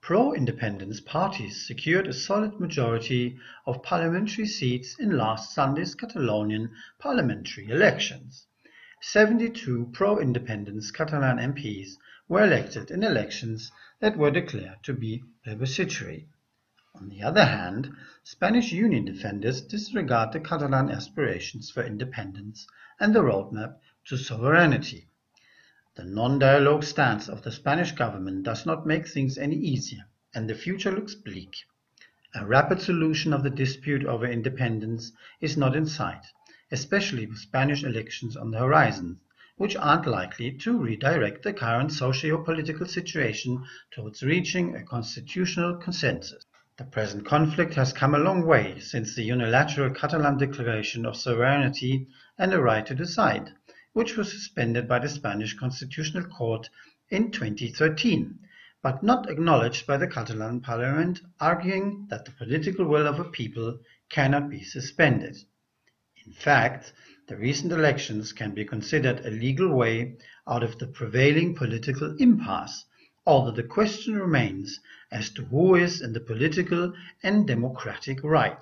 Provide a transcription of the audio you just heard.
Pro-independence parties secured a solid majority of parliamentary seats in last Sunday's Catalonian parliamentary elections. 72 pro-independence Catalan MPs were elected in elections that were declared to be plebiscitary. On the other hand, Spanish union defenders disregard the Catalan aspirations for independence and the roadmap to sovereignty. The non-dialogue stance of the Spanish government does not make things any easier, and the future looks bleak. A rapid solution of the dispute over independence is not in sight, especially with Spanish elections on the horizon, which aren't likely to redirect the current socio-political situation towards reaching a constitutional consensus. The present conflict has come a long way since the unilateral Catalan declaration of sovereignty and the right to decide, which was suspended by the Spanish Constitutional Court in 2013, but not acknowledged by the Catalan Parliament, arguing that the political will of a people cannot be suspended. In fact, the recent elections can be considered a legal way out of the prevailing political impasse, although the question remains as to who is in the political and democratic right.